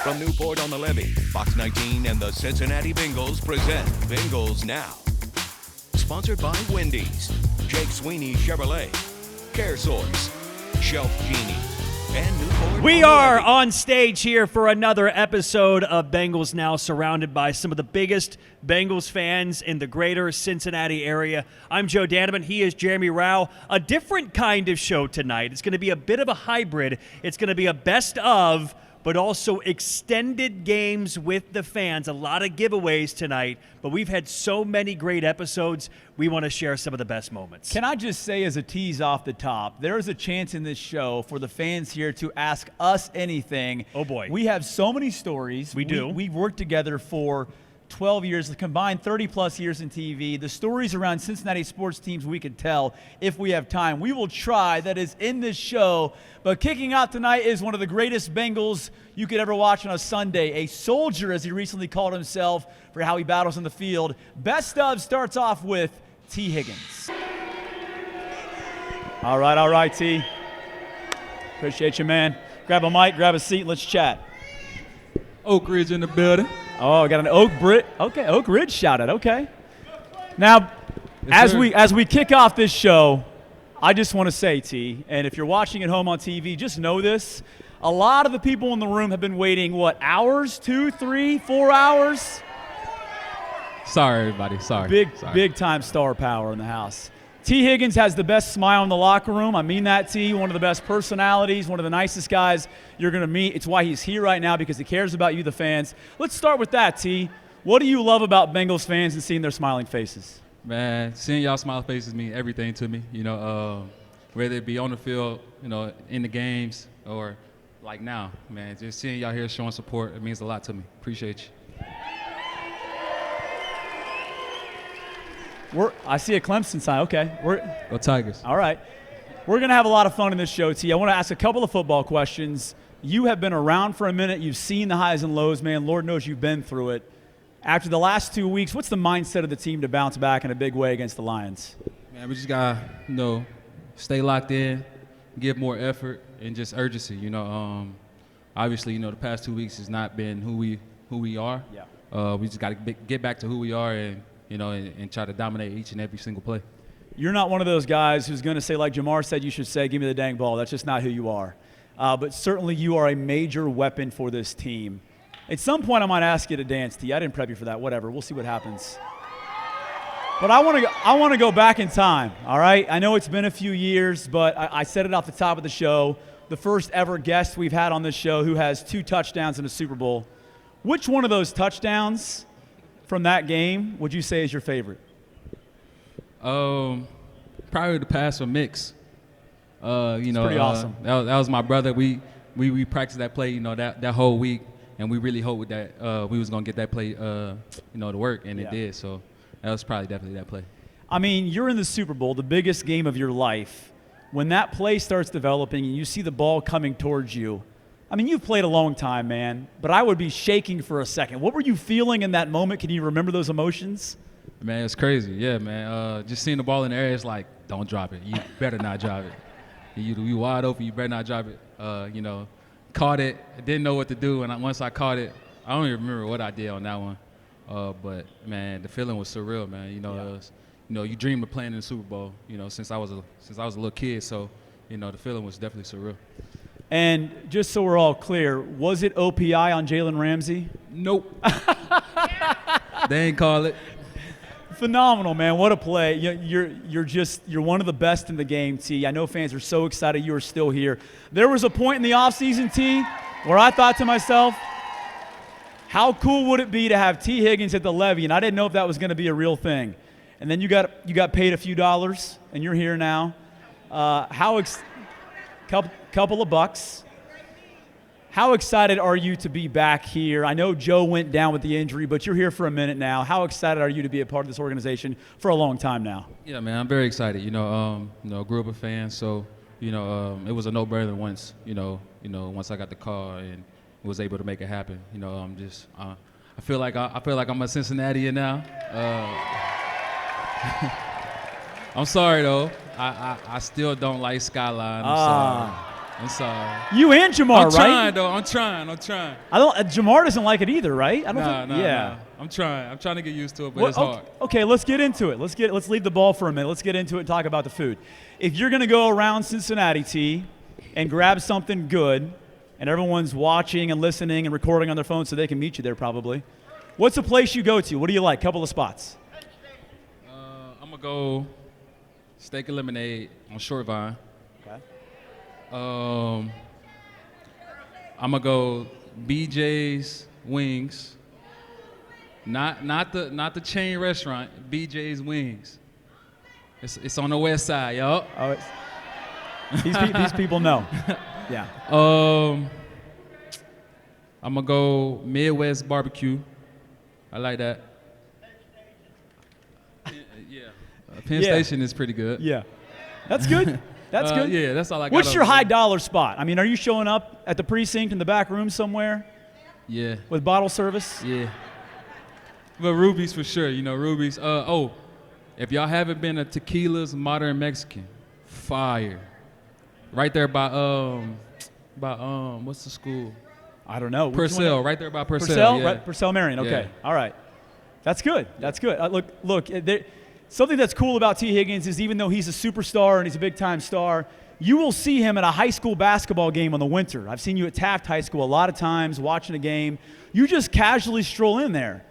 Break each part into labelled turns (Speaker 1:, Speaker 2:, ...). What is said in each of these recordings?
Speaker 1: From Newport on the Levee, FOX19 and the Cincinnati Bengals present Bengals Now. Sponsored by Wendy's, Jake Sweeney Chevrolet, CareSource, Shelf Genie, and Newport.
Speaker 2: We are on stage here for another episode of Bengals Now, surrounded by some of the biggest Bengals fans in the greater Cincinnati area. I'm Joe Danneman. He is Jeremy Rao. A different kind of show tonight. It's going to be a bit of a hybrid. It's going to be a best of, but also extended games with the fans. A lot of giveaways tonight, but we've had so many great episodes. We want to share some of the best moments.
Speaker 3: Can I just say, as a tease off the top, there is a chance in this show for the fans here to ask us anything.
Speaker 2: Oh, boy.
Speaker 3: We have so many stories.
Speaker 2: We do.
Speaker 3: We've worked together for 12 years, combined 30-plus years in TV. The stories around Cincinnati sports teams we could tell if we have time. We will try. That is in this show. But kicking out tonight is one of the greatest Bengals you could ever watch on a Sunday. A soldier, as he recently called himself, for how he battles in the field. Best of starts off with Tee Higgins. All right, T. Appreciate you, man. Grab a mic, grab a seat, let's chat.
Speaker 4: Oak Ridge in the building.
Speaker 3: Oh, I got an Oak Ridge shout out. Okay. Now,
Speaker 4: Yes,
Speaker 3: as we kick off this show, I just want to say, T, and if you're watching at home on TV, just know this. A lot of the people in the room have been waiting, hours? 2, 3, 4 hours?
Speaker 4: Sorry, everybody. Sorry.
Speaker 3: Big time star power in the house. Tee Higgins has the best smile in the locker room. I mean that, T. One of the best personalities, one of the nicest guys you're going to meet. It's why he's here right now, because he cares about you, the fans. Let's start with that, T. What do you love about Bengals fans and seeing their smiling faces?
Speaker 4: Man, seeing y'all smile faces mean everything to me. You know, whether it be on the field, you know, in the games, or like now, man, just seeing y'all here showing support, it means a lot to me. Appreciate you.
Speaker 3: I see a Clemson sign. Okay.
Speaker 4: Go Tigers.
Speaker 3: All right. We're going to have a lot of fun in this show, T. I want to ask a couple of football questions. You have been around for a minute. You've seen the highs and lows, man. Lord knows you've been through it. After the last 2 weeks, what's the mindset of the team to bounce back in a big way against the Lions?
Speaker 4: Man, we just got to, stay locked in, give more effort, and just urgency. Obviously, the past 2 weeks has not been who we are.
Speaker 3: Yeah.
Speaker 4: We just got to get back to who we are and try to dominate each and every single play.
Speaker 3: You're not one of those guys who's going to say, like Jamar said, you should say, give me the dang ball. That's just not who you are. But certainly you are a major weapon for this team. At some point, I might ask you to dance, T. I didn't prep you for that. Whatever. We'll see what happens. But I want to go back in time, all right? I know it's been a few years, but I said it off the top of the show. The first ever guest we've had on this show who has 2 touchdowns in a Super Bowl. Which one of those touchdowns from that game would you say is your favorite?
Speaker 4: Probably the pass from Mix.
Speaker 3: It's pretty awesome.
Speaker 4: That was my brother. We practiced that play, that whole week, and we really hoped that we was gonna get that play, to work, and it did. So that was probably definitely that play.
Speaker 3: I mean, you're in the Super Bowl, the biggest game of your life. When that play starts developing and you see the ball coming towards you, I mean, you've played a long time, man, but I would be shaking for a second. What were you feeling in that moment? Can you remember those emotions?
Speaker 4: Man, it's crazy. Yeah, man. Just seeing the ball in the air, it's like, don't drop it. You better not drop it. You wide open, you better not drop it. Caught it, didn't know what to do, and once I caught it, I don't even remember what I did on that one. But man, the feeling was surreal, man. You dream of playing in the Super Bowl, since I was a little kid. So, the feeling was definitely surreal.
Speaker 3: And just so we're all clear, was it OPI on Jalen Ramsey?
Speaker 4: Nope. They ain't call it.
Speaker 3: Phenomenal, man. What a play. You're one of the best in the game, T. I know fans are so excited you are still here. There was a point in the offseason, T, where I thought to myself, how cool would it be to have Tee Higgins at the Levee? And I didn't know if that was going to be a real thing. And then you got paid a few dollars, and you're here now. Couple of bucks. How excited are you to be back here? I know Joe went down with the injury, but you're here for a minute now. How excited are you to be a part of this organization for a long time now?
Speaker 4: Yeah, man, I'm very excited. Grew up a fan, so it was a no-brainer once once I got the call and was able to make it happen. I feel like I'm a Cincinnatian now. I'm sorry though. I still don't like Skyline. I'm sorry. I'm sorry.
Speaker 3: You and Jamar,
Speaker 4: I'm
Speaker 3: right?
Speaker 4: trying, though. I'm trying.
Speaker 3: I don't. Jamar doesn't like it either, right? I don't
Speaker 4: Nah,
Speaker 3: think.
Speaker 4: nah,
Speaker 3: Yeah.
Speaker 4: nah. I'm trying. I'm trying to get used to it, but
Speaker 3: Well,
Speaker 4: it's hard.
Speaker 3: Okay, let's get into it. Let's leave the ball for a minute. Let's get into it and talk about the food. If you're going to go around Cincinnati, T, and grab something good, and everyone's watching and listening and recording on their phone so they can meet you there probably, what's a place you go to? What do you like? Couple of spots.
Speaker 4: I'm going to go steak and lemonade on Short Vine.
Speaker 3: Okay.
Speaker 4: I'm going to go BJ's Wings. Not the chain restaurant, BJ's Wings. It's on the west side, yo.
Speaker 3: Oh, these people know. Yeah.
Speaker 4: I'm gonna go Midwest barbecue. I like that. Yeah. Penn Station is pretty good.
Speaker 3: Yeah. That's good. That's good.
Speaker 4: Yeah, that's all I got.
Speaker 3: What's your high dollar spot? I mean, are you showing up at the precinct in the back room somewhere?
Speaker 4: Yeah.
Speaker 3: With bottle service?
Speaker 4: Yeah. But Ruby's for sure, Ruby's. If y'all haven't been to Tequila's Modern Mexican, fire. Right there by what's the school?
Speaker 3: I don't know.
Speaker 4: Purcell, right there by Purcell.
Speaker 3: Purcell,
Speaker 4: Yeah.
Speaker 3: right? Purcell Marion. Okay.
Speaker 4: Yeah.
Speaker 3: All right. That's good. That's good. Look. Something that's cool about Tee Higgins is even though he's a superstar and he's a big-time star, you will see him at a high school basketball game in the winter. I've seen you at Taft High School a lot of times watching a game. You just casually stroll in there.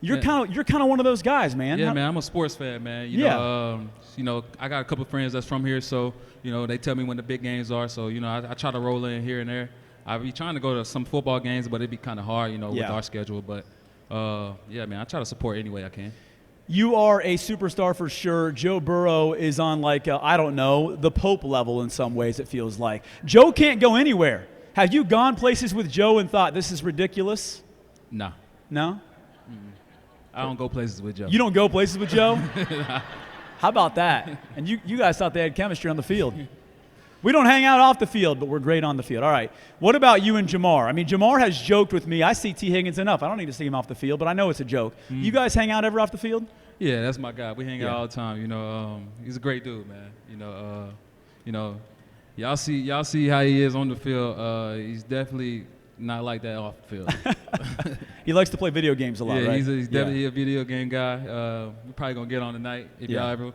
Speaker 3: You're kind of one of those guys, man.
Speaker 4: Yeah, man. I'm a sports fan, man. I got a couple of friends that's from here, so they tell me when the big games are. So I try to roll in here and there. I be trying to go to some football games, but it'd be kind of hard, with our schedule. But yeah, man, I try to support any way I can.
Speaker 3: You are a superstar for sure. Joe Burrow is on I don't know, the Pope level in some ways. It feels like Joe can't go anywhere. Have you gone places with Joe and thought this is ridiculous?
Speaker 4: No.
Speaker 3: No.
Speaker 4: I don't go places with Joe.
Speaker 3: You don't go places with Joe? How about that? And you guys thought they had chemistry on the field. We don't hang out off the field, but we're great on the field. All right. What about you and Jamar? I mean, Jamar has joked with me. I see Tee Higgins enough. I don't need to see him off the field, but I know it's a joke. You guys hang out ever off the field?
Speaker 4: Yeah, that's my guy. We hang out all the time. He's a great dude, man. Y'all see how he is on the field. He's definitely not like that off the field.
Speaker 3: He likes to play video games a lot,
Speaker 4: yeah,
Speaker 3: right?
Speaker 4: He's definitely a video game guy. We're probably going to get on tonight if y'all ever.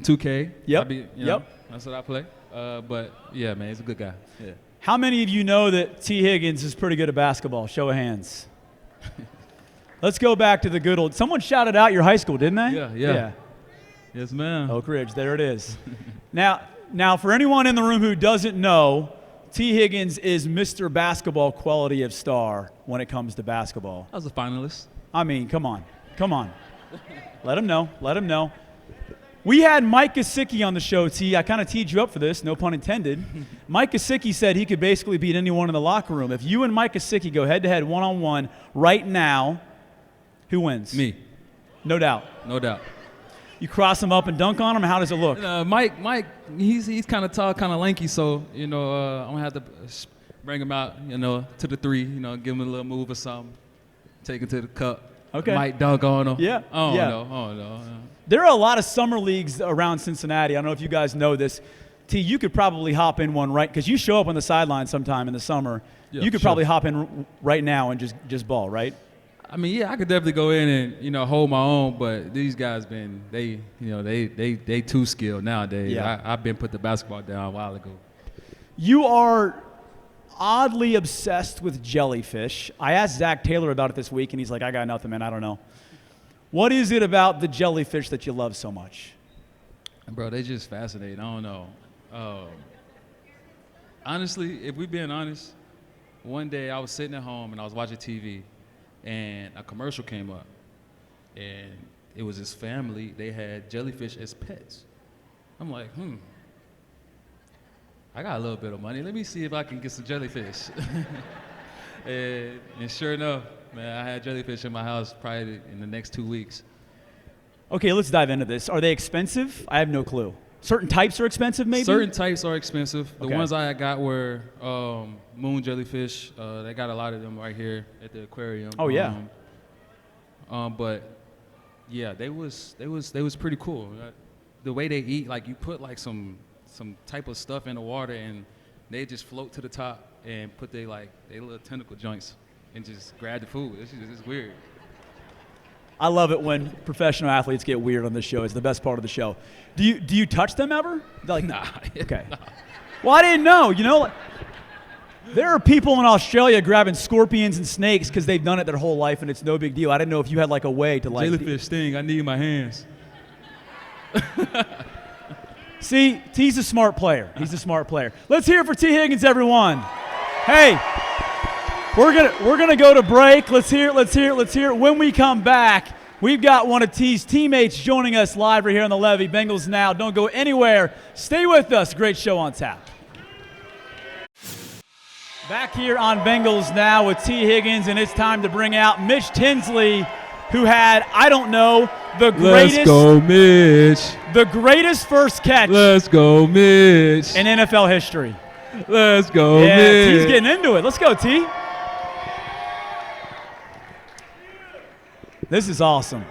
Speaker 4: 2K.
Speaker 3: Yep.
Speaker 4: That's what I play. But, yeah, man, he's a good guy. Yeah.
Speaker 3: How many of you know that Tee Higgins is pretty good at basketball? Show of hands. Let's go back to the good old – someone shouted out your high school, didn't they?
Speaker 4: Yeah. Yes, ma'am.
Speaker 3: Oak Ridge, there it is. Now, for anyone in the room who doesn't know, Tee Higgins is Mr. Basketball quality of star when it comes to basketball.
Speaker 4: I was a finalist.
Speaker 3: I mean, come on. Let him know. We had Mike Gesicki on the show, T. I kind of teed you up for this, no pun intended. Mike Gesicki said he could basically beat anyone in the locker room. If you and Mike Gesicki go head-to-head, one-on-one, right now, who wins?
Speaker 4: Me.
Speaker 3: No doubt.
Speaker 4: No doubt.
Speaker 3: You cross him up and dunk on him? How does it look?
Speaker 4: Mike, he's kind of tall, kind of lanky, so, I'm going to have to bring him out, to the three, give him a little move or something, take him to the cup.
Speaker 3: Okay.
Speaker 4: Might dunk on him.
Speaker 3: Yeah.
Speaker 4: I don't know.
Speaker 3: There are a lot of summer leagues around Cincinnati. I don't know if you guys know this. T, you could probably hop in one right, because you show up on the sideline sometime in the summer. Yeah, you could probably hop in right now and just ball, right?
Speaker 4: I mean, yeah, I could definitely go in and hold my own, but these guys they too skilled nowadays.
Speaker 3: Yeah.
Speaker 4: I've been put the basketball down a while ago.
Speaker 3: You are oddly obsessed with jellyfish. I asked Zach Taylor about it this week, and he's like, I got nothing, man. I don't know. What is it about the jellyfish that you love so much?
Speaker 4: Bro, they just fascinating. I don't know. Honestly, if we're being honest, one day I was sitting at home and I was watching TV, and a commercial came up, and it was his family. They had jellyfish as pets. I'm like, I got a little bit of money. Let me see if I can get some jellyfish. and sure enough, man, I had jellyfish in my house probably in the next 2 weeks. Okay,
Speaker 3: let's dive into this. Are they expensive? I have no clue. Certain types are expensive, maybe?
Speaker 4: Certain types are expensive. The ones I got were moon jellyfish. They got a lot of them right here at the aquarium.
Speaker 3: Oh, yeah.
Speaker 4: But yeah, they was pretty cool. The way they eat, like you put like some type of stuff in the water, and they just float to the top and put their little tentacle joints and just grab the food. It's weird.
Speaker 3: I love it when professional athletes get weird on this show. It's the best part of the show. Do you touch them ever? Like,
Speaker 4: Nah.
Speaker 3: Okay.
Speaker 4: Nah.
Speaker 3: Well, I didn't know. You know, there are people in Australia grabbing scorpions and snakes because they've done it their whole life and it's no big deal. I didn't know if you had like a way to like.
Speaker 4: Jellyfish sting. I need my hands.
Speaker 3: See, T's a smart player. He's a smart player. Let's hear it for Tee Higgins, everyone. Hey, we're gonna go to break. Let's hear it. When we come back, we've got one of T's teammates joining us live right here on the Levee. Bengals Now. Don't go anywhere. Stay with us. Great show on tap. Back here on Bengals Now with Tee Higgins, and it's time to bring out Mitch Tinsley, who had, I don't know, the greatest.
Speaker 4: Let's go, Mitch.
Speaker 3: The greatest first catch.
Speaker 4: Let's go, Mitch.
Speaker 3: In NFL history.
Speaker 4: Let's go,
Speaker 3: Yeah,
Speaker 4: Mitch.
Speaker 3: T's getting into it. Let's go, T. This is awesome.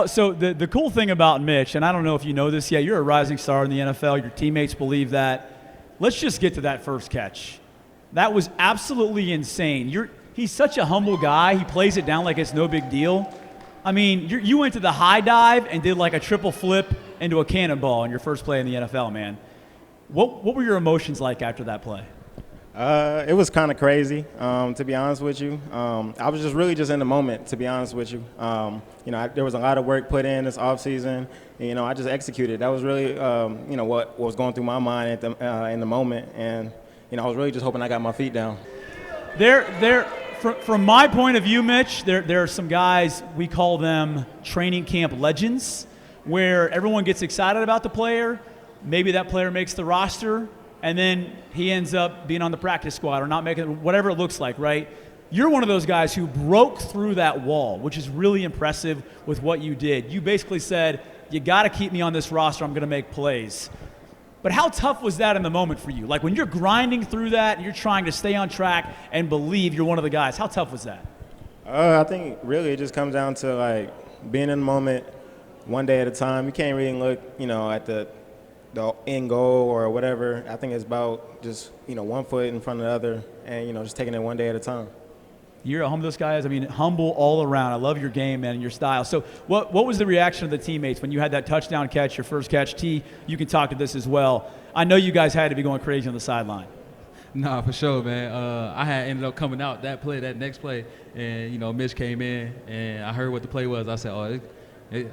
Speaker 3: So the cool thing about Mitch, and I don't know if you know this yet, you're a rising star in the NFL. Your teammates believe that. Let's just get to that first catch. That was absolutely insane. He's such a humble guy. He plays it down like it's no big deal. I mean, you went to the high dive and did like a triple flip into a cannonball in your first play in the NFL, man. What were your emotions like after that play?
Speaker 5: It was kind of crazy, to be honest with you. I was just really in the moment, to be honest with you. There was a lot of work put in this offseason. And, I just executed. That was really, what was going through my mind in the moment. And, I was really just hoping I got my feet down.
Speaker 3: From my point of view, Mitch, there are some guys, we call them training camp legends, where everyone gets excited about the player. Maybe that player makes the roster, and then he ends up being on the practice squad or not making whatever it looks like, right? You're one of those guys who broke through that wall, which is really impressive with what you did. You basically said, you got to keep me on this roster. I'm going to make plays. But how tough was that in the moment for you? Like when you're grinding through that and you're trying to stay on track and believe you're one of the guys, how tough was that?
Speaker 5: I think really it just comes down to like being in the moment one day at a time. You can't really look, at the end goal or whatever. I think it's about just, one foot in front of the other and, just taking it one day at a time.
Speaker 3: You're a humble guy. I mean, humble all around. I love your game, man, and your style. So what was the reaction of the teammates when you had that touchdown catch, your first catch? T, you can talk to this as well. I know you guys had to be going crazy on the sideline.
Speaker 4: Nah, for sure, man. I had ended up coming out that next play, and, Mitch came in, and I heard what the play was. I said,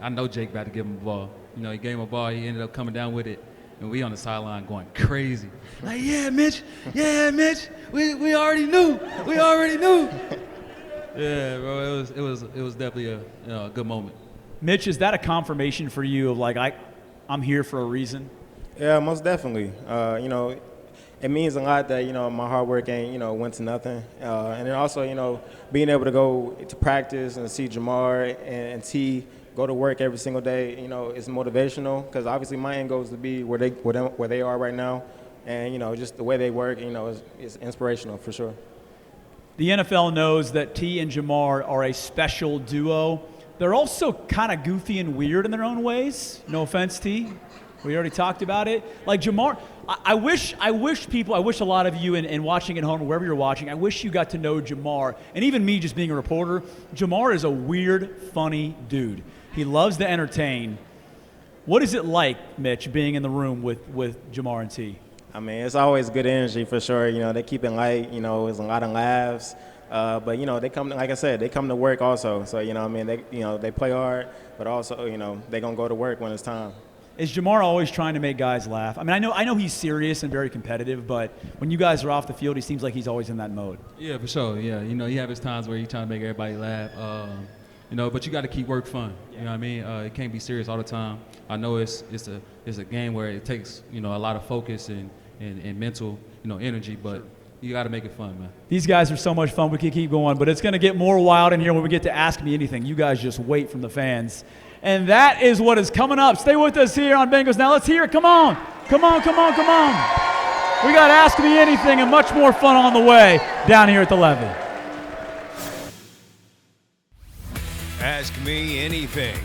Speaker 4: I know Jake about to give him the ball. He gave him a ball. He ended up coming down with it. And we on the sideline going crazy. Like, yeah, Mitch. We already knew. Yeah, bro. It was definitely a good moment.
Speaker 3: Mitch, is that a confirmation for you of like I'm here for a reason?
Speaker 5: Yeah, most definitely. It means a lot that my hard work ain't went to nothing. And then also being able to go to practice and see Jamar and T go to work every single day, it's motivational because obviously my end goal is to be where they are right now, and just the way they work, is inspirational for sure.
Speaker 3: The NFL knows that T and Jamar are a special duo. They're also kind of goofy and weird in their own ways. No offense, T. We already talked about it. Like Jamar, I wish a lot of you and watching at home, wherever you're watching, I wish you got to know Jamar. And even me just being a reporter, Jamar is a weird, funny dude. He loves to entertain. What is it like, Mitch, being in the room with Jamar and T?
Speaker 5: I mean, it's always good energy for sure. They keep it light. There's a lot of laughs. But they come, like I said, they come to work also. So they play hard, but also they're gonna go to work when it's time.
Speaker 3: Is Jamar always trying to make guys laugh? I mean, I know he's serious and very competitive, but when you guys are off the field, he seems like he's always in that mode.
Speaker 4: Yeah, for sure. Yeah, he have his times where he's trying to make everybody laugh. But you got to keep work fun. You know what I mean? It can't be serious all the time. I know it's a game where it takes a lot of focus and mental energy, but you got to make it fun, man.
Speaker 3: These guys are so much fun. We can keep going, but it's going to get more wild in here when we get to Ask Me Anything. You guys just wait from the fans. And that is what is coming up. Stay with us here on Bengals Now. Let's hear it. Come on. We got Ask Me Anything and much more fun on the way down here at the Levee.
Speaker 1: Ask Me Anything,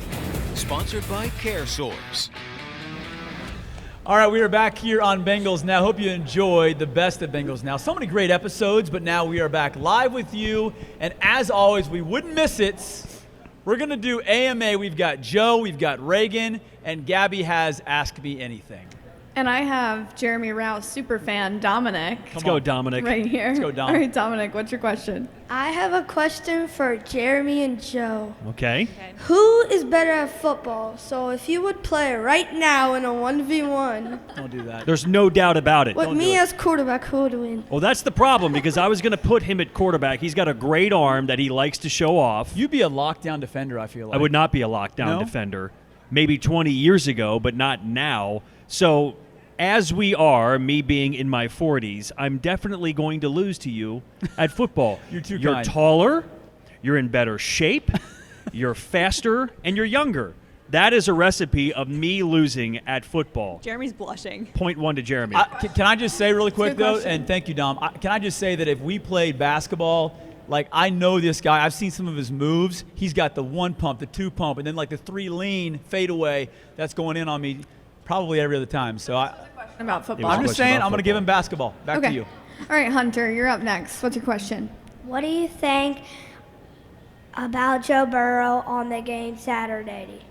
Speaker 1: sponsored by CareSource.
Speaker 3: All right, we are back here on Bengals Now. Hope you enjoyed the best of Bengals Now. So many great episodes, but now we are back live with you. And as always, we wouldn't miss it. We're going to do AMA. We've got Joe, we've got Reagan, and Gabby has Ask Me Anything.
Speaker 6: And I have Jeremy Rouse superfan Dominic.
Speaker 2: Let's go, Dominic.
Speaker 6: Right here.
Speaker 3: Let's go, Dom.
Speaker 6: All right, Dominic, what's your question?
Speaker 7: I have a question for Jeremy and Joe.
Speaker 2: Okay.
Speaker 7: Who is better at football? So if you would play right now in a 1v1
Speaker 3: Don't do that.
Speaker 2: There's no doubt about it.
Speaker 7: with me as quarterback, who would win?
Speaker 2: Well, that's the problem because I was going to put him at quarterback. He's got a great arm that he likes to show off.
Speaker 3: You'd be a lockdown defender, I feel like.
Speaker 2: I would not be a lockdown
Speaker 3: No?
Speaker 2: defender. Maybe 20 years ago, but not now. So as we are, me being in my 40s, I'm definitely going to lose to you at football.
Speaker 3: You're too
Speaker 2: You're
Speaker 3: kind.
Speaker 2: taller, you're in better shape, you're faster, and you're younger. That is a recipe of me losing at football.
Speaker 8: Jeremy's blushing.
Speaker 2: Point one to Jeremy.
Speaker 3: Can I just say really quick,
Speaker 6: Good
Speaker 3: though,
Speaker 6: question.
Speaker 3: and thank you, Dom. Can I just say that if we played basketball, like I know this guy, I've seen some of his moves. He's got the 1 pump, the 2 pump, and then like the 3 lean fadeaway that's going in on me probably every other time. So
Speaker 6: About football.
Speaker 3: I'm just
Speaker 2: question
Speaker 3: saying
Speaker 2: about
Speaker 3: I'm going to give
Speaker 2: football.
Speaker 3: him basketball. Back
Speaker 6: okay.
Speaker 3: to you.
Speaker 6: All right, Hunter, you're up next. What's your question?
Speaker 7: What do you think about Joe Burrow on the game Saturday?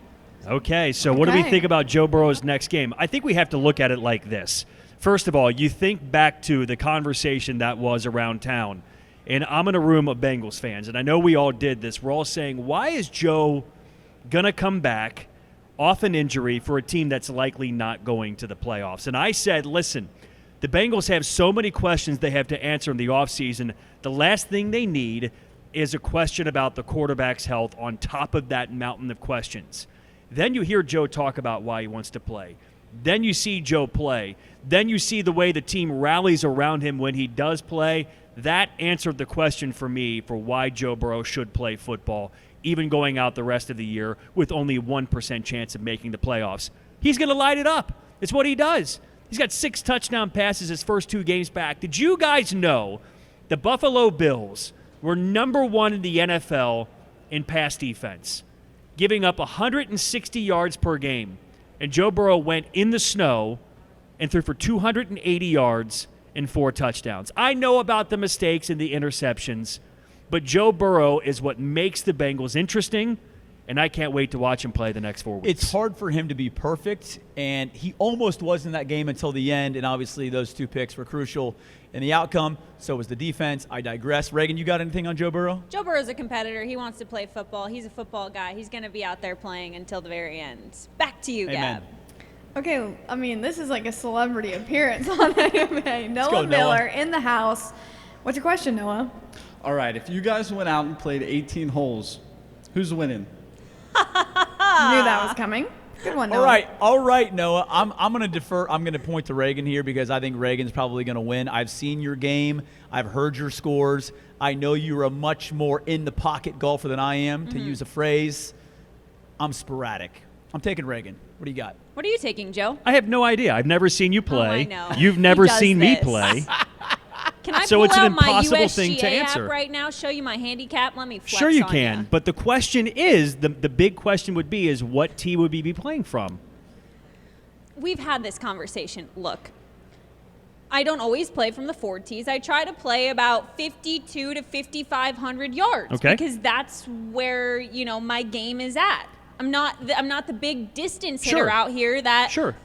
Speaker 2: Okay, so what do we
Speaker 6: Okay.
Speaker 2: think about Joe Burrow's next game? I think we have to look at it like this. First of all, you think back to the conversation that was around town, and I'm in a room of Bengals fans, and I know we all did this. We're all saying, why is Joe going to come back off an injury for a team that's likely not going to the playoffs? And I said, listen, the Bengals have so many questions they have to answer in the offseason. The last thing they need is a question about the quarterback's health on top of that mountain of questions. Then you hear Joe talk about why he wants to play. Then you see Joe play. Then you see the way the team rallies around him when he does play. That answered the question for me for why Joe Burrow should play football, even going out the rest of the year with only 1% chance of making the playoffs. He's going to light it up. It's what he does. He's got 6 touchdown passes his first 2 games back. Did you guys know the Buffalo Bills were number 1 in the NFL in pass defense, giving up 160 yards per game? And Joe Burrow went in the snow and threw for 280 yards and 4 touchdowns. I know about the mistakes and the interceptions, but Joe Burrow is what makes the Bengals interesting, and I can't wait to watch him play the next 4 weeks.
Speaker 3: It's hard for him to be perfect, and he almost was in that game until the end, and obviously those 2 picks were crucial in the outcome. So was the defense. I digress. Reagan, you got anything on Joe Burrow?
Speaker 8: Joe Burrow's a competitor. He wants to play football. He's a football guy. He's going to be out there playing until the very end. Back to you,
Speaker 3: Amen.
Speaker 8: Gab.
Speaker 6: Okay, I mean, this is like a celebrity appearance on AMA. Noah
Speaker 3: go, Noah.
Speaker 6: Miller in the house. What's your question, Noah?
Speaker 9: All right, if you guys went out and played 18 holes, who's winning?
Speaker 6: Knew that was coming. Good one, Noah.
Speaker 3: All right, Noah. I'm going to defer. I'm going to point to Reagan here because I think Reagan's probably going to win. I've seen your game. I've heard your scores. I know you're a much more in-the-pocket golfer than I am, to use a phrase. I'm sporadic. I'm taking Reagan. What do you got?
Speaker 8: What are you taking, Joe?
Speaker 2: I have no idea. I've never seen you play.
Speaker 8: I know.
Speaker 2: You've
Speaker 8: He
Speaker 2: never
Speaker 8: does
Speaker 2: seen me
Speaker 8: this.
Speaker 2: play.
Speaker 8: Can I
Speaker 2: So
Speaker 8: pull
Speaker 2: it's an
Speaker 8: out my
Speaker 2: impossible
Speaker 8: USGA
Speaker 2: thing to answer.
Speaker 8: app right now, show you my handicap? Let me flex
Speaker 2: Sure you
Speaker 8: on
Speaker 2: can,
Speaker 8: ya.
Speaker 2: but the question is, the big question would be, is what tee would we be playing from?
Speaker 8: We've had this conversation. Look, I don't always play from the 4 tees. I try to play about 52 to 5,500 yards.
Speaker 2: Okay.
Speaker 8: Because that's where, my game is at. I'm not the big distance hitter
Speaker 2: Sure.
Speaker 8: out here that
Speaker 2: Sure.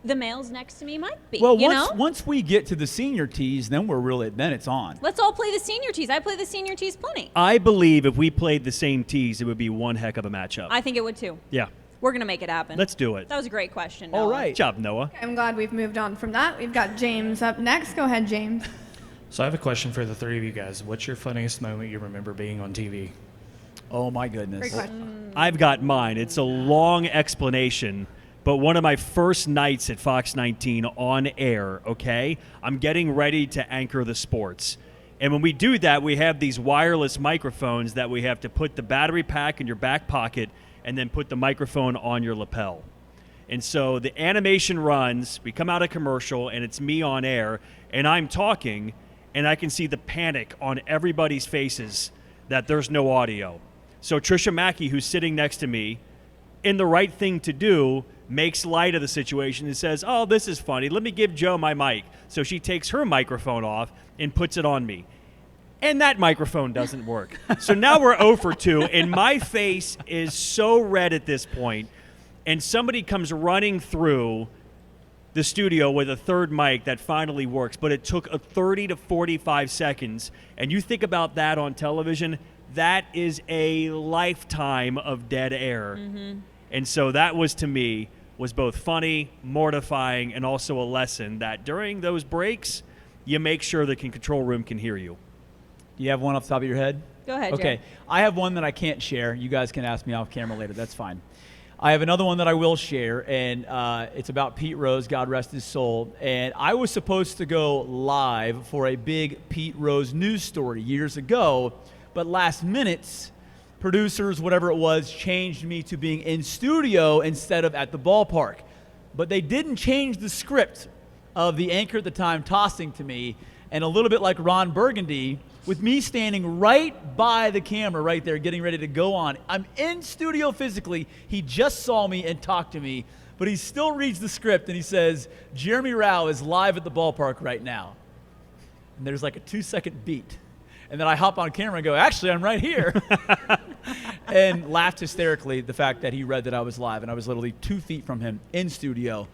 Speaker 8: the males next to me might be.
Speaker 3: Well,
Speaker 8: you know?
Speaker 3: once we get to the senior tees, then it's on.
Speaker 8: Let's all play the senior tees. I play the senior tees plenty.
Speaker 2: I believe if we played the same tees, it would be one heck of a matchup.
Speaker 8: I think it would too.
Speaker 2: Yeah.
Speaker 8: We're going to make it happen.
Speaker 2: Let's do it.
Speaker 8: That was a great question.
Speaker 3: All
Speaker 8: Noah.
Speaker 3: right.
Speaker 2: Good job, Noah.
Speaker 6: I'm glad we've moved on from that. We've got James up next. Go ahead, James.
Speaker 10: So I have a question for the 3 of you guys. What's your funniest moment you remember being on TV?
Speaker 3: Oh, my goodness.
Speaker 6: Great question.
Speaker 2: I've got mine. It's a long explanation, but one of my first nights at Fox 19 on air, okay? I'm getting ready to anchor the sports. And when we do that, we have these wireless microphones that we have to put the battery pack in your back pocket and then put the microphone on your lapel. And so the animation runs, we come out of commercial, and it's me on air, and I'm talking, and I can see the panic on everybody's faces that there's no audio. So Trisha Mackey, who's sitting next to me, in the right thing to do, makes light of the situation and says, oh, this is funny. Let me give Joe my mic. So she takes her microphone off and puts it on me. And that microphone doesn't work. So now we're 0 for 2, and my face is so red at this point, and somebody comes running through the studio with a third mic that finally works, but it took 30 to 45 seconds. And you think about that on television, that is a lifetime of dead air.
Speaker 8: Mm-hmm.
Speaker 2: And so that was, to me, was both funny, mortifying, and also a lesson that during those breaks, you make sure the control room can hear you.
Speaker 3: Do you have one off the top of your head?
Speaker 8: Go ahead,
Speaker 3: Okay.
Speaker 8: Jared.
Speaker 3: I have one that I can't share. You guys can ask me off camera later. That's fine. I have another one that I will share, and it's about Pete Rose, God rest his soul. And I was supposed to go live for a big Pete Rose news story years ago, but last minute, producers, whatever it was, changed me to being in studio instead of at the ballpark. But they didn't change the script of the anchor at the time tossing to me, and a little bit like Ron Burgundy, with me standing right by the camera right there getting ready to go on. I'm in studio physically. He just saw me and talked to me, but he still reads the script and he says, Jeremy Rao is live at the ballpark right now. And there's like a 2-second beat. And then I hop on camera and go, actually, I'm right here. And laughed hysterically the fact that he read that I was live, and I was literally 2 feet from him in studio.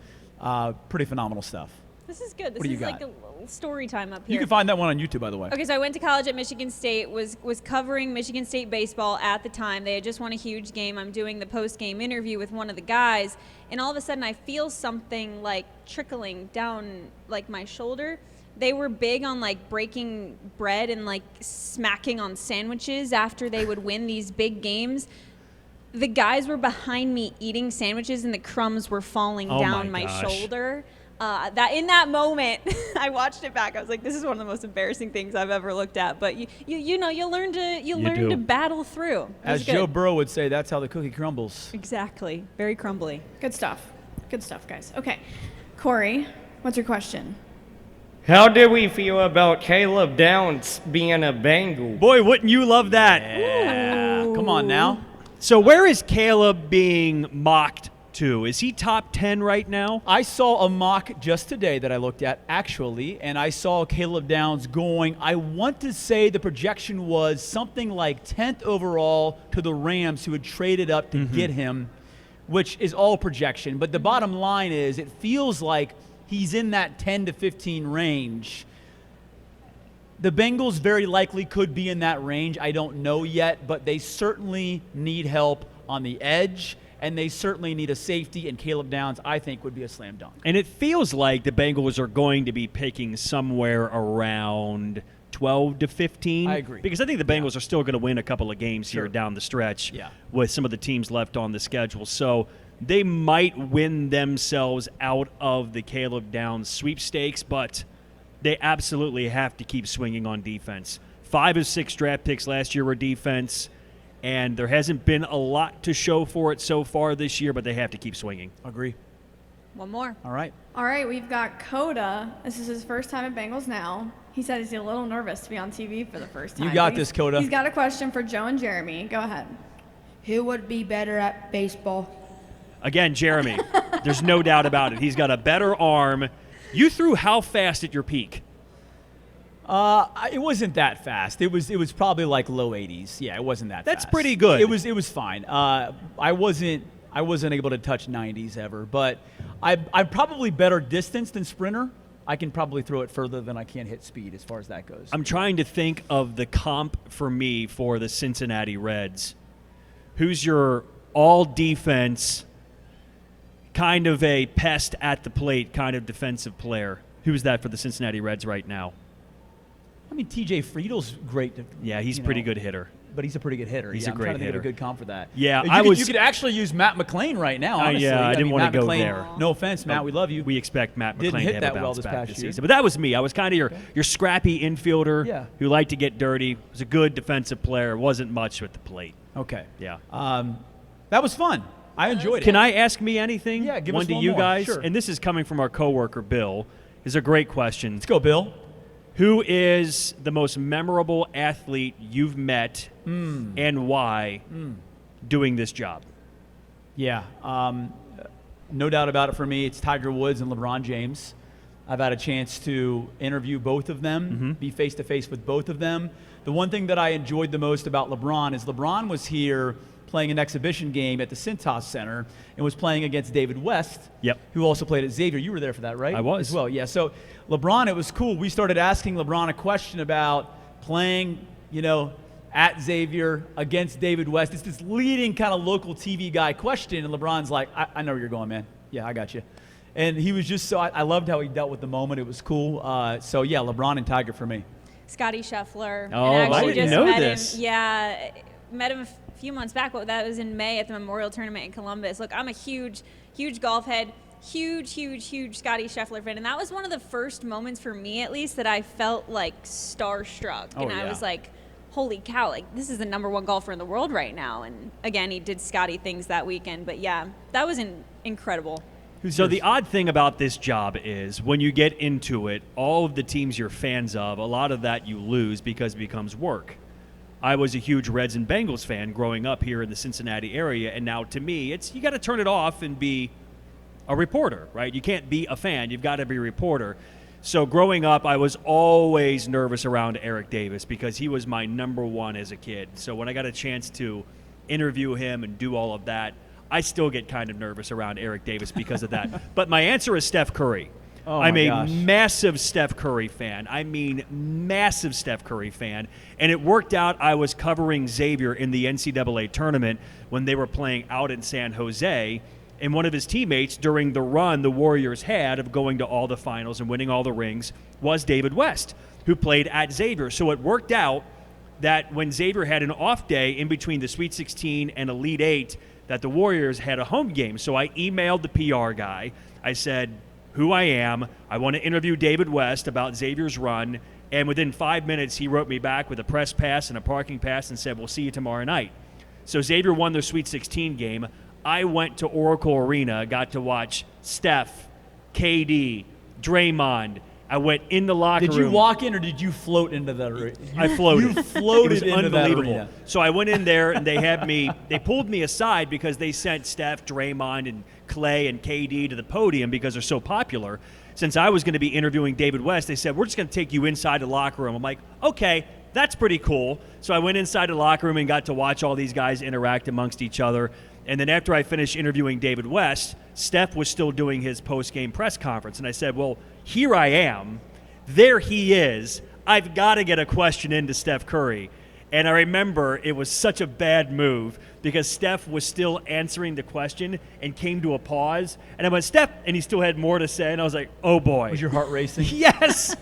Speaker 3: Pretty phenomenal stuff.
Speaker 8: This is good. This
Speaker 3: What do you
Speaker 8: is like
Speaker 3: got?
Speaker 8: a little story time up here.
Speaker 3: You can find that one on YouTube, by the way.
Speaker 8: Okay, so I went to college at Michigan State, was covering Michigan State baseball at the time. They had just won a huge game. I'm doing the post-game interview with one of the guys, and all of a sudden I feel something like trickling down like my shoulder. They were big on like breaking bread and like smacking on sandwiches after they would win these big games. The guys were behind me eating sandwiches, and the crumbs were falling down my shoulder. That in that moment, I watched it back. I was like, "This is one of the most embarrassing things I've ever looked at." But you know, you learn to battle through. It was
Speaker 3: As
Speaker 8: good.
Speaker 3: Joe Burrow would say, that's how the cookie crumbles.
Speaker 8: Exactly, very crumbly.
Speaker 6: Good stuff. Good stuff, guys. Okay. Corey, what's your question?
Speaker 11: How did we feel about Caleb Downs being a Bengal?
Speaker 2: Boy, wouldn't you love that?
Speaker 3: Yeah. Come on now.
Speaker 2: So where is Caleb being mocked to? Is he top 10 right now?
Speaker 3: I saw a mock just today that I looked at, actually, and I saw Caleb Downs going, I want to say the projection was something like 10th overall to the Rams, who had traded up to get him, which is all projection. But the bottom line is it feels like he's in that 10 to 15 range. The Bengals very likely could be in that range. I don't know yet, but they certainly need help on the edge, and they certainly need a safety, and Caleb Downs, I think, would be a slam dunk.
Speaker 2: And it feels like the Bengals are going to be picking somewhere around 12 to 15.
Speaker 3: I agree.
Speaker 2: Because I think the Bengals are still going to win a couple of games here down the stretch with some of the teams left on the schedule. So they might win themselves out of the Caleb Downs sweepstakes, but they absolutely have to keep swinging on defense. 5 of 6 draft picks last year were defense, and there hasn't been a lot to show for it so far this year, but they have to keep swinging.
Speaker 3: Agree.
Speaker 8: One more.
Speaker 3: All right.
Speaker 6: All right, we've got Coda. This is his first time at Bengals Now. He said he's a little nervous to be on TV for the first time.
Speaker 3: You got this, Coda.
Speaker 6: He's got a question for Joe and Jeremy. Go ahead.
Speaker 12: Who would be better at baseball?
Speaker 2: Again, Jeremy, there's no doubt about it. He's got a better arm. You threw how fast at your peak?
Speaker 3: It wasn't that fast. It was probably like low 80s. Yeah, it wasn't that fast.
Speaker 2: That's pretty good.
Speaker 3: It was fine. I wasn't able to touch 90s ever, but I'm probably better distance than sprinter. I can probably throw it further than I can hit speed as far as that goes.
Speaker 2: I'm trying to think of the comp for me for the Cincinnati Reds. Who's your all-defense, kind of a pest at the plate kind of defensive player? Who's that for the Cincinnati Reds right now?
Speaker 3: I mean, TJ Friedel's great.
Speaker 2: Yeah, he's a pretty good hitter.
Speaker 3: But he's a pretty good hitter.
Speaker 2: He's a great
Speaker 3: I'm trying to
Speaker 2: hitter.
Speaker 3: Think of a good comp for that.
Speaker 2: Yeah,
Speaker 3: you could actually use Matt McClain right now. Honestly.
Speaker 2: I didn't want to go
Speaker 3: McClain,
Speaker 2: there.
Speaker 3: No offense, Matt. We love you.
Speaker 2: We expect Matt
Speaker 3: Didn't
Speaker 2: McClain
Speaker 3: hit
Speaker 2: to have
Speaker 3: that
Speaker 2: a
Speaker 3: well
Speaker 2: bounce
Speaker 3: this
Speaker 2: back
Speaker 3: past
Speaker 2: this
Speaker 3: year.
Speaker 2: season. But that was me. I was kind of your scrappy infielder who liked to get dirty. Was a good defensive player. Wasn't much with the plate.
Speaker 3: Okay.
Speaker 2: Yeah.
Speaker 3: That was fun. I enjoyed it.
Speaker 2: Can I ask me anything?
Speaker 3: Yeah, give
Speaker 2: one
Speaker 3: us
Speaker 2: to
Speaker 3: one
Speaker 2: you
Speaker 3: more.
Speaker 2: guys.
Speaker 3: Sure.
Speaker 2: And this is coming from our coworker Bill. Is a great question.
Speaker 3: Let's go, Bill.
Speaker 2: Who is the most memorable athlete you've met and why doing this job?
Speaker 3: Yeah. no doubt about it for me, it's Tiger Woods and LeBron James. I've had a chance to interview both of them, be face-to-face with both of them. The one thing that I enjoyed the most about LeBron is LeBron was here playing an exhibition game at the Cintas Center and was playing against David West, who also played at Xavier. You were there for that, right?
Speaker 2: I was.
Speaker 3: As well, yeah. So LeBron, it was cool. We started asking LeBron a question about playing, at Xavier against David West. It's this leading kind of local TV guy question, and LeBron's like, I know where you're going, man. Yeah, I got you. And he was just I loved how he dealt with the moment. It was cool. So, yeah, LeBron and Tiger for me.
Speaker 8: Scotty Scheffler.
Speaker 2: Oh, I didn't know this.
Speaker 8: Yeah, met him a few months back, but that was in May at the Memorial Tournament in Columbus. Look, I'm a huge golf head, huge Scotty Scheffler fan, and that was one of the first moments for me, at least, that I felt like starstruck.
Speaker 3: Oh,
Speaker 8: and I was like, holy cow, like this is the #1 golfer in the world right now. And again, he did Scotty things that weekend, but yeah, that was incredible.
Speaker 2: So the odd thing about this job is when you get into it, all of the teams you're fans of, a lot of that you lose because it becomes work. I was a huge Reds and Bengals fan growing up here in the Cincinnati area, and now to me, you got to turn it off and be a reporter, right? You can't be a fan. You've got to be a reporter. So growing up, I was always nervous around Eric Davis because he was my #1 as a kid. So when I got a chance to interview him and do all of that, I still get kind of nervous around Eric Davis because of that. But my answer is Steph Curry.
Speaker 3: Oh,
Speaker 2: I'm a
Speaker 3: gosh.
Speaker 2: massive Steph Curry fan. I mean, massive Steph Curry fan. And it worked out. I was covering Xavier in the NCAA tournament when they were playing out in San Jose. And one of his teammates during the run the Warriors had of going to all the finals and winning all the rings was David West, who played at Xavier. So it worked out that when Xavier had an off day in between the Sweet 16 and Elite 8, that the Warriors had a home game. So I emailed the PR guy. I said who I am. I want to interview David West about Xavier's run. And within 5 minutes, he wrote me back with a press pass and a parking pass and said, we'll see you tomorrow night. So Xavier won their Sweet 16 game. I went to Oracle Arena, got to watch Steph, KD, Draymond. I went in the locker room.
Speaker 3: Did you walk in or did you float into the arena?
Speaker 2: I floated.
Speaker 3: You floated
Speaker 2: it was
Speaker 3: into that
Speaker 2: unbelievable.
Speaker 3: arena.
Speaker 2: So I went in there and they pulled me aside because they sent Steph, Draymond, and Clay and KD to the podium because they're so popular. Since I was going to be interviewing David West, they said, we're just going to take you inside the locker room. I'm like, okay, that's pretty cool. So I went inside the locker room and got to watch all these guys interact amongst each other. And then after I finished interviewing David West, Steph was still doing his post-game press conference. And I said, well, here I am. There he is. I've got to get a question into Steph Curry. And I remember it was such a bad move because Steph was still answering the question and came to a pause. And I went, Steph, and he still had more to say. And I was like, oh, boy.
Speaker 3: Was your heart racing?
Speaker 2: Yes.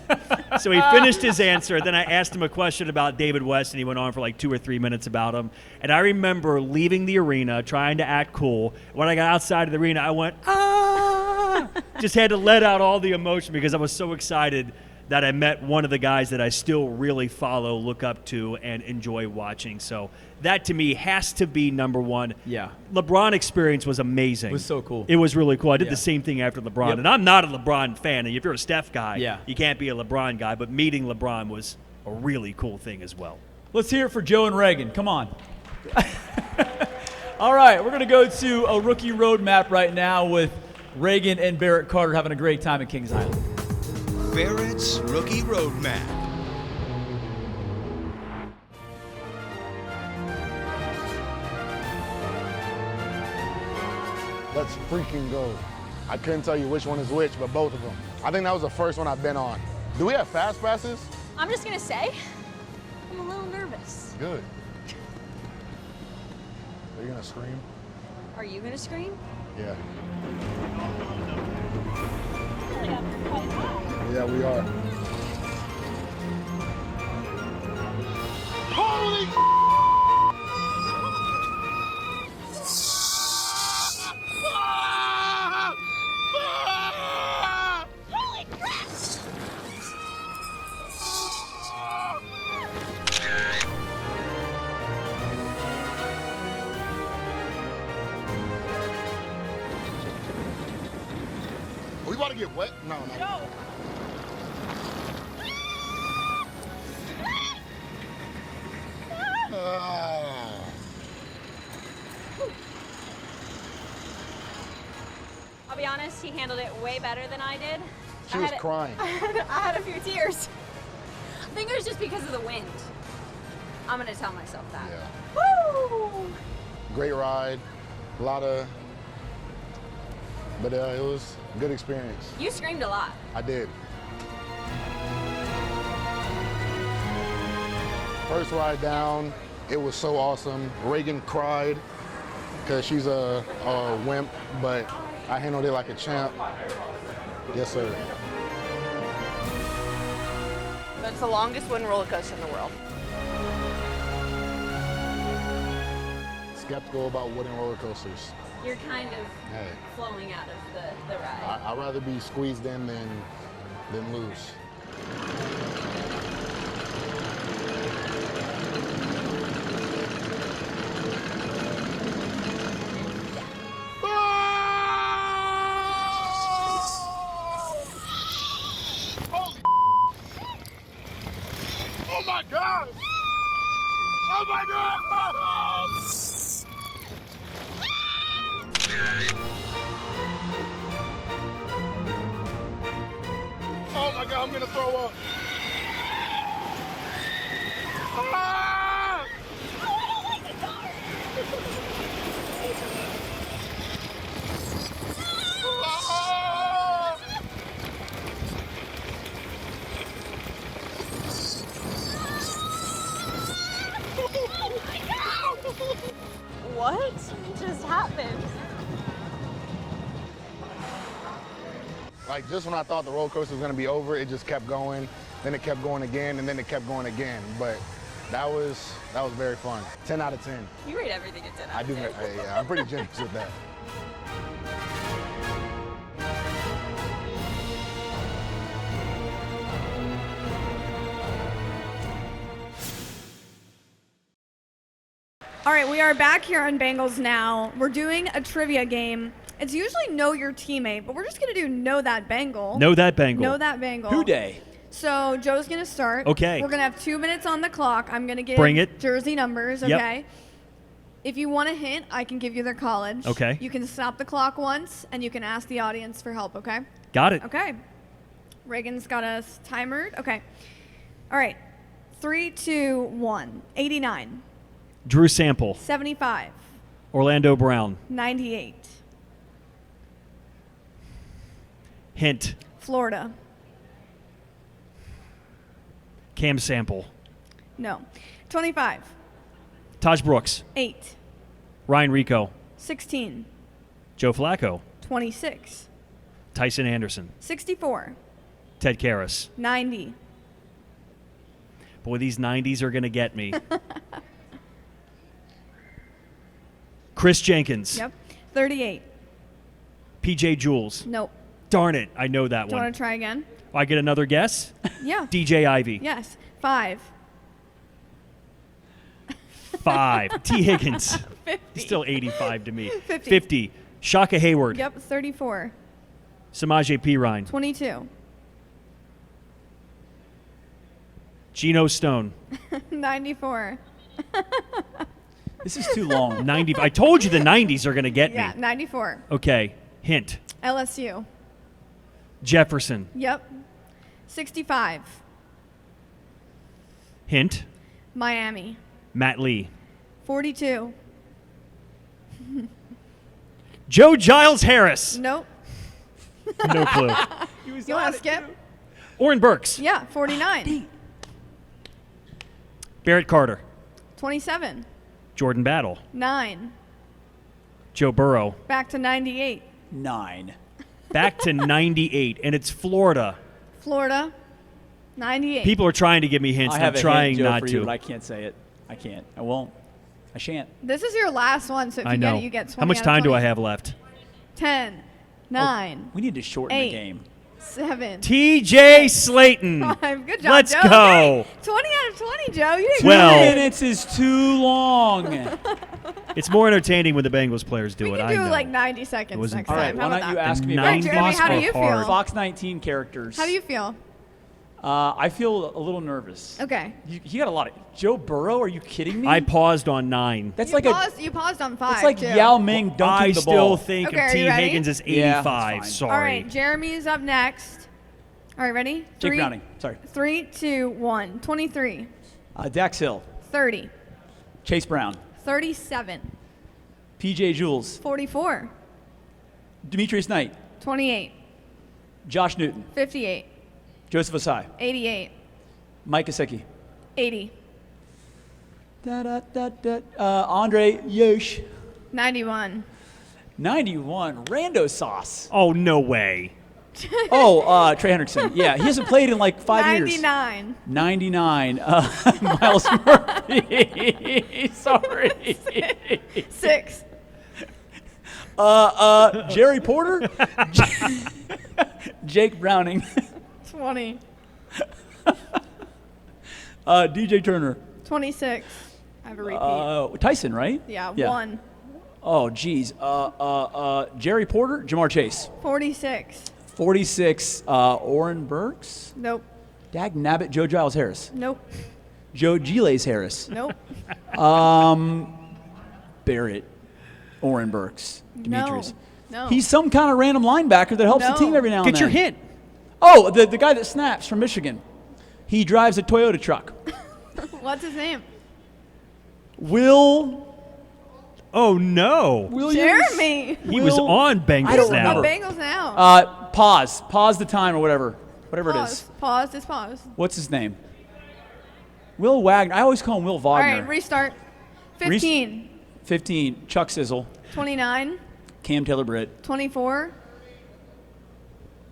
Speaker 2: So he finished his answer. Then I asked him a question about David West, and he went on for like 2 or 3 minutes about him. And I remember leaving the arena, trying to act cool. When I got outside of the arena, I went, ah! Just had to let out all the emotion because I was so excited that I met one of the guys that I still really follow, look up to, and enjoy watching. So that, to me, has to be #1.
Speaker 3: Yeah.
Speaker 2: LeBron experience was amazing.
Speaker 3: It was so cool.
Speaker 2: It was really cool. I did the same thing after LeBron.
Speaker 3: Yep.
Speaker 2: And I'm not a LeBron fan. And if you're a Steph guy,
Speaker 3: Yeah.
Speaker 2: you can't be a LeBron guy. But meeting LeBron was a really cool thing as well.
Speaker 3: Let's hear it for Joe and Reagan. Come on. All right, we're going to go to a rookie roadmap right now with Reagan and Barrett Carter having a great time at Kings Island.
Speaker 1: Barrett's Rookie Roadmap.
Speaker 13: Let's freaking go. I couldn't tell you which one is which, but both of them. I think that was the first one I've been on. Do we have fast passes?
Speaker 8: I'm just going to say, I'm a little nervous.
Speaker 13: Good. Are you gonna scream?
Speaker 8: Are you going to scream?
Speaker 13: Yeah. Yeah, we are. Holy
Speaker 8: Holy crap!
Speaker 13: Are we about to get wet? No.
Speaker 8: honest, he handled it way better than I did.
Speaker 13: She was crying.
Speaker 8: I had a few tears. I think it was just because of the wind. I'm going to tell myself that.
Speaker 13: Yeah.
Speaker 8: Woo!
Speaker 13: Great ride, but it was a good experience.
Speaker 8: You screamed a lot.
Speaker 13: I did. First ride down, it was so awesome. Reagan cried because she's a wimp, but I handled it like a champ. Yes, sir.
Speaker 14: That's the longest wooden roller coaster in the world.
Speaker 13: Skeptical about wooden roller coasters.
Speaker 8: You're kind of flowing out of the ride.
Speaker 13: I'd rather be squeezed in than loose.
Speaker 15: Oh my God! Oh my God! Oh my God, I'm gonna throw up. Ah! Oh, I don't like the dark. Ah! Oh my God!
Speaker 8: What just happened?
Speaker 13: Like just when I thought the roller coaster was gonna be over, it just kept going. Then it kept going again, and then it kept going again. But that was very fun. 10 out of 10.
Speaker 8: You rate everything at 10 out
Speaker 13: I
Speaker 8: of
Speaker 13: do.
Speaker 8: 10.
Speaker 13: Yeah, I'm pretty generous with that.
Speaker 6: All right, we are back here on Bengals Now. We're doing a trivia game. It's usually know your teammate, but we're just going to do know that Bengal.
Speaker 2: Know that Bengal.
Speaker 6: Know that Bengal.
Speaker 3: Who day?
Speaker 6: So Joe's going to start.
Speaker 2: Okay.
Speaker 6: We're going to have 2 minutes on the clock. I'm going to give
Speaker 2: Bring it.
Speaker 6: jersey numbers,
Speaker 2: Yep.
Speaker 6: okay? If you want a hint, I can give you their college.
Speaker 2: Okay.
Speaker 6: You can stop the clock once, and you can ask the audience for help, okay?
Speaker 2: Got it.
Speaker 6: Okay. Reagan's got us timered. Okay. All right. 3, 2, 1. 89.
Speaker 2: Drew Sample.
Speaker 6: 75.
Speaker 2: Orlando Brown.
Speaker 6: 98.
Speaker 2: Hint.
Speaker 6: Florida.
Speaker 2: Cam Sample.
Speaker 6: No. 25.
Speaker 2: Taj Brooks.
Speaker 6: 8.
Speaker 2: Ryan Rico.
Speaker 6: 16.
Speaker 2: Joe Flacco.
Speaker 6: 26.
Speaker 2: Tyson Anderson.
Speaker 6: 64.
Speaker 2: Ted Karras.
Speaker 6: 90.
Speaker 2: Boy, these 90s are going to get me. Chris Jenkins.
Speaker 6: Yep. 38.
Speaker 2: PJ Jules.
Speaker 6: Nope.
Speaker 2: Darn it. I know that
Speaker 6: Do you
Speaker 2: one.
Speaker 6: want to try again?
Speaker 2: I get another guess?
Speaker 6: Yeah.
Speaker 2: DJ Ivy.
Speaker 6: Yes. 5.
Speaker 2: 5. Tee Higgins.
Speaker 6: 50.
Speaker 2: Still 85 to me.
Speaker 6: 50.
Speaker 2: 50. Shaka Hayward.
Speaker 6: Yep. 34.
Speaker 2: Samaje Perine.
Speaker 6: 22.
Speaker 2: Geno Stone.
Speaker 6: 94.
Speaker 3: This is too long.
Speaker 2: 90. I told you the 90s are going to get
Speaker 6: Yeah.
Speaker 2: me.
Speaker 6: 94.
Speaker 2: Okay. Hint.
Speaker 6: LSU.
Speaker 2: Jefferson.
Speaker 6: Yep. 65.
Speaker 2: Hint.
Speaker 6: Miami.
Speaker 2: Matt Lee.
Speaker 6: 42.
Speaker 2: Joe Giles Harris.
Speaker 6: Nope.
Speaker 2: No clue.
Speaker 6: You want to skip?
Speaker 2: Oren Burks.
Speaker 6: Yeah. 49.
Speaker 2: Barrett Carter.
Speaker 6: 27.
Speaker 2: Jordan Battle.
Speaker 6: 9.
Speaker 2: Joe Burrow.
Speaker 6: Back to 98.
Speaker 3: 9.
Speaker 2: Back to 98, and it's Florida.
Speaker 6: Florida. 98.
Speaker 2: People are trying to give me hints,
Speaker 3: I
Speaker 2: and
Speaker 3: have
Speaker 2: I'm
Speaker 3: a
Speaker 2: trying
Speaker 3: hint, Joe,
Speaker 2: not
Speaker 3: for
Speaker 2: to.
Speaker 3: you, but I can't say it. I can't. I won't. I shan't.
Speaker 6: This is your last one, so if
Speaker 2: I
Speaker 6: you
Speaker 2: know.
Speaker 6: get it, you get 20.
Speaker 2: How much
Speaker 6: out of
Speaker 2: time do
Speaker 6: 20.
Speaker 2: I have left?
Speaker 6: 10. 9.
Speaker 3: We need to shorten
Speaker 6: 8,
Speaker 3: the game.
Speaker 6: 7.
Speaker 2: TJ Slayton.
Speaker 6: 5. Good job,
Speaker 2: Let's
Speaker 6: Joe.
Speaker 2: go.
Speaker 6: Okay. 20 out of 20, Joe. You did
Speaker 3: 2
Speaker 2: Well-
Speaker 3: minutes is too long.
Speaker 2: It's more entertaining when the Bengals players do
Speaker 6: we
Speaker 2: it.
Speaker 6: can
Speaker 2: I
Speaker 6: do
Speaker 2: know.
Speaker 6: like 90 seconds
Speaker 2: wasn't
Speaker 6: next
Speaker 3: All right,
Speaker 6: time.
Speaker 3: why
Speaker 6: How
Speaker 3: don't
Speaker 6: about
Speaker 3: you
Speaker 6: that?
Speaker 3: ask me
Speaker 2: The
Speaker 3: about
Speaker 2: 90s
Speaker 6: Jeremy, how do
Speaker 2: are
Speaker 6: you
Speaker 2: hard.
Speaker 6: feel?
Speaker 3: Fox 19 characters?
Speaker 6: How do you feel?
Speaker 3: I feel a little nervous.
Speaker 6: Okay.
Speaker 3: You got a lot of Joe Burrow. Are you kidding me?
Speaker 2: I paused on 9.
Speaker 3: That's
Speaker 6: You paused on 5.
Speaker 3: That's like
Speaker 6: too.
Speaker 3: Yao Ming dunking
Speaker 2: I
Speaker 3: the
Speaker 2: still
Speaker 3: ball.
Speaker 2: think
Speaker 6: Okay, are
Speaker 2: of
Speaker 6: you
Speaker 2: Tee
Speaker 6: ready?
Speaker 2: Higgins as 85.
Speaker 3: Yeah, that's fine.
Speaker 2: Sorry.
Speaker 6: All right, Jeremy's up next. All right, ready?
Speaker 3: Jake Browning. Sorry.
Speaker 6: 3, 2, 1. 23.
Speaker 3: Dax Hill.
Speaker 6: 30.
Speaker 3: Chase Brown.
Speaker 6: 37.
Speaker 3: PJ Jules.
Speaker 6: 44.
Speaker 3: Demetrius Knight.
Speaker 6: 28.
Speaker 3: Josh Newton.
Speaker 6: 58.
Speaker 3: Joseph Asai.
Speaker 6: 88.
Speaker 3: Mike Gesicki.
Speaker 6: 80.
Speaker 3: Andre Yosh.
Speaker 6: 91.
Speaker 3: 91. Rando sauce.
Speaker 2: Oh, no way.
Speaker 3: Trey Hendrickson. Yeah, he hasn't played in like 5 years.
Speaker 6: 99.
Speaker 3: 99. Miles Murphy. Sorry.
Speaker 6: 6.
Speaker 3: Jerry Porter. Jake Browning.
Speaker 6: 20.
Speaker 3: DJ Turner.
Speaker 6: 26. I have a repeat.
Speaker 3: Tyson, right?
Speaker 6: Yeah, 1.
Speaker 3: Oh, geez. Jerry Porter, Jamar Chase.
Speaker 6: 46.
Speaker 3: 46, Oren Burks.
Speaker 6: Nope.
Speaker 3: Dag Nabbit, Joe Giles Harris.
Speaker 6: Nope.
Speaker 3: Joe Giles Harris.
Speaker 6: Nope.
Speaker 3: Barrett, Oren Burks, Demetrius.
Speaker 6: No.
Speaker 3: He's some kind of random linebacker that helps the team every now and
Speaker 2: Get
Speaker 3: then.
Speaker 2: your hint.
Speaker 3: Oh, the guy that snaps from Michigan. He drives a Toyota truck.
Speaker 6: What's his name?
Speaker 3: Will.
Speaker 2: Oh, no.
Speaker 3: Williams?
Speaker 6: Jeremy.
Speaker 2: He was on Bengals
Speaker 3: I don't
Speaker 2: Now.
Speaker 3: remember.
Speaker 6: Bengals Now.
Speaker 3: Pause the time or whatever it is.
Speaker 6: Pause. Just pause.
Speaker 3: What's his name? Will Wagner. I always call him Will
Speaker 6: All
Speaker 3: Wagner.
Speaker 6: right, restart. 15.
Speaker 3: 15, Chuck Sizzle.
Speaker 6: 29.
Speaker 3: Cam Taylor-Britt.
Speaker 6: 24.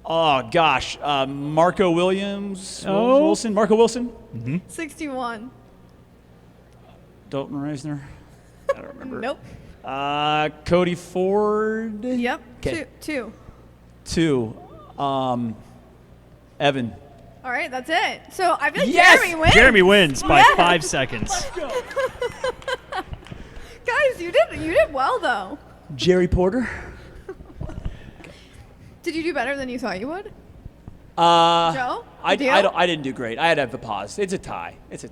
Speaker 3: Oh, gosh. Marco Williams.
Speaker 2: Oh.
Speaker 3: Wilson. Marco Wilson.
Speaker 2: Mm-hmm.
Speaker 6: 61.
Speaker 3: Dalton Reisner. I don't remember.
Speaker 6: Nope.
Speaker 3: Cody Ford.
Speaker 6: Yep.
Speaker 3: 'Kay.
Speaker 6: 2.
Speaker 3: 2. Evan.
Speaker 6: All right, that's it. So I feel like
Speaker 3: Yes!
Speaker 6: Jeremy wins.
Speaker 2: Jeremy wins by
Speaker 6: Yes!
Speaker 2: 5 seconds.
Speaker 6: Guys, you did well though.
Speaker 3: Jerry Porter.
Speaker 6: Did you do better than you thought you would?
Speaker 3: Joe? I
Speaker 6: Deal?
Speaker 3: didn't do great. I had to have the pause. It's a tie.
Speaker 2: It's a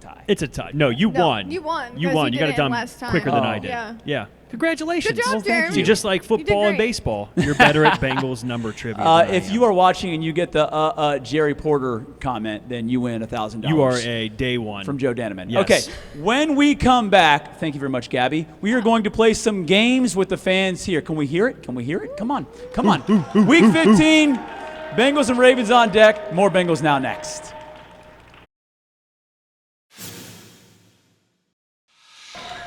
Speaker 2: tie. No, you won.
Speaker 6: You won.
Speaker 2: You
Speaker 6: 'cause
Speaker 2: won. You got
Speaker 6: did
Speaker 2: it done
Speaker 6: last time.
Speaker 2: quicker than
Speaker 3: Oh.
Speaker 2: I did.
Speaker 6: Yeah.
Speaker 2: Congratulations.
Speaker 6: Good job,
Speaker 3: Well, thank
Speaker 6: Jeremy.
Speaker 2: See, just like football and
Speaker 6: great.
Speaker 2: baseball, you're better at Bengals number trivia. than I
Speaker 3: If
Speaker 2: am.
Speaker 3: you are watching and you get the Jerry Porter comment, then you win $1,000.
Speaker 2: You are a day one.
Speaker 3: From Joe Daneman.
Speaker 2: Yes.
Speaker 3: Okay, when we come back, thank you very much, Gabby. We are going to play some games with the fans here. Can we hear it? Can we hear it? Come on. Week 15, Bengals and Ravens on deck. More Bengals Now next.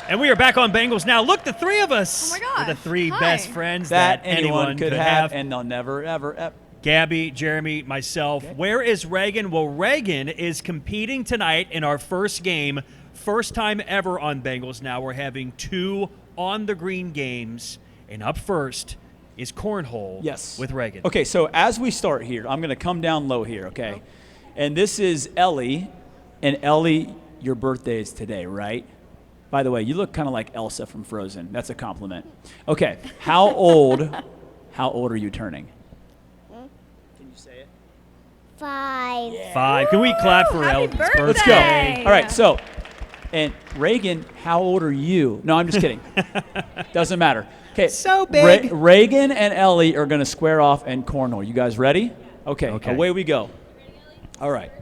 Speaker 2: And we are back on Bengals Now. Look, the three of us.
Speaker 6: Oh my gosh.
Speaker 2: Are the three
Speaker 6: Hi.
Speaker 2: best friends
Speaker 3: That anyone could have, and they'll never, ever.
Speaker 2: Gabby, Jeremy, myself. Okay. Where is Reagan? Well, Reagan is competing tonight in our first game. First time ever on Bengals Now. We're having 2 on-the-green games. And up first is Cornhole with Reagan.
Speaker 3: Okay, so as we start here, I'm going to come down low here, okay? And this is Ellie. And Ellie, your birthday is today, right? By the way, you look kind of like Elsa from Frozen. That's a compliment. Okay, how old are you turning?
Speaker 7: Can you say it? 5.
Speaker 3: Yeah.
Speaker 2: 5. Can we clap for Ellie's birthday?
Speaker 3: Let's go. All right, so, and Reagan, how old are you? No, I'm just kidding. Doesn't matter. Okay.
Speaker 2: So big.
Speaker 3: Reagan and Ellie are going to square off in Cornhole. You guys ready? Okay, away we go. All right.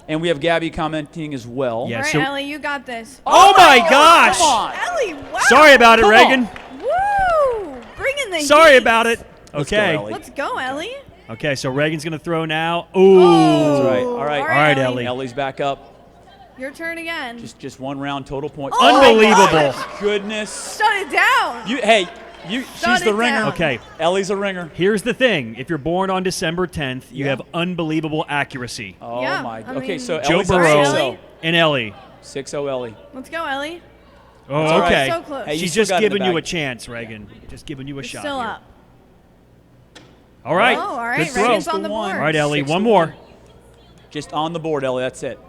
Speaker 3: And we have Gabby commenting as well.
Speaker 2: Yeah,
Speaker 6: All right,
Speaker 2: so-
Speaker 6: Ellie, you got this.
Speaker 2: Oh my gosh!
Speaker 3: Come on.
Speaker 6: Ellie, wow.
Speaker 2: Sorry about it, Reagan.
Speaker 6: Woo! Bringing the
Speaker 2: Sorry
Speaker 6: heat.
Speaker 2: about it.
Speaker 3: Let's go,
Speaker 2: Okay.
Speaker 3: Ellie.
Speaker 6: Let's go, Ellie.
Speaker 2: Okay, so Reagan's going to throw now. Ooh.
Speaker 3: That's right. All right.
Speaker 6: All right,
Speaker 2: Ellie.
Speaker 3: Ellie's back up.
Speaker 6: Your turn again.
Speaker 3: Just one round total point.
Speaker 6: Oh
Speaker 2: Unbelievable.
Speaker 3: my goodness.
Speaker 6: Shut it down.
Speaker 3: She's the
Speaker 6: it
Speaker 3: ringer.
Speaker 6: down.
Speaker 2: Okay.
Speaker 3: Ellie's a ringer.
Speaker 2: Here's the thing. If you're born on December 10th, you have unbelievable accuracy.
Speaker 3: Oh
Speaker 6: Yeah,
Speaker 3: my.
Speaker 6: I
Speaker 3: Okay,
Speaker 6: mean-
Speaker 3: so
Speaker 2: Joe
Speaker 3: Ellie's
Speaker 2: Burrow
Speaker 3: up 6-0.
Speaker 2: and Ellie.
Speaker 3: 6-0 Ellie.
Speaker 6: Let's go, Ellie.
Speaker 2: Oh,
Speaker 3: all right.
Speaker 2: okay.
Speaker 6: So close.
Speaker 3: Hey, you
Speaker 2: She's
Speaker 3: still
Speaker 2: just
Speaker 3: got it in the
Speaker 2: giving you
Speaker 3: bag.
Speaker 2: a chance, Reagan. Just giving you a
Speaker 6: You're
Speaker 2: shot.
Speaker 6: still
Speaker 2: here.
Speaker 6: up.
Speaker 2: All right.
Speaker 6: Oh, all right.
Speaker 2: Good throw.
Speaker 6: Reagan's on the board.
Speaker 2: All right, Ellie.
Speaker 3: 6-1.
Speaker 2: One more.
Speaker 3: Just on the board, Ellie. That's it.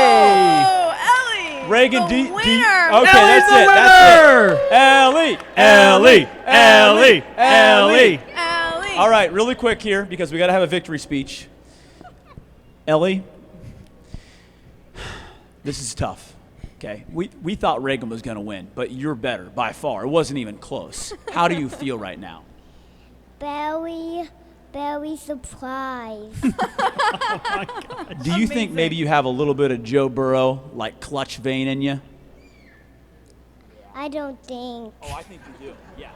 Speaker 6: Oh, Ellie.
Speaker 3: Reagan,
Speaker 6: the
Speaker 3: do
Speaker 6: winner.
Speaker 3: okay,
Speaker 2: Ellie's
Speaker 3: that's
Speaker 2: the
Speaker 3: it. That's
Speaker 2: winner.
Speaker 3: it. Ellie.
Speaker 2: Ellie. Ellie. Ellie.
Speaker 6: Ellie.
Speaker 3: All right, really quick here because we got to have a victory speech. Ellie, this is tough. Okay, we thought Reagan was going to win, but you're better by far. It wasn't even close. How do you feel right now?
Speaker 7: Very surprised.
Speaker 2: Oh my God.
Speaker 3: Do you think maybe you have a little bit of Joe Burrow, like clutch vein in you?
Speaker 7: I don't think.
Speaker 3: Oh, I think you do. Yeah.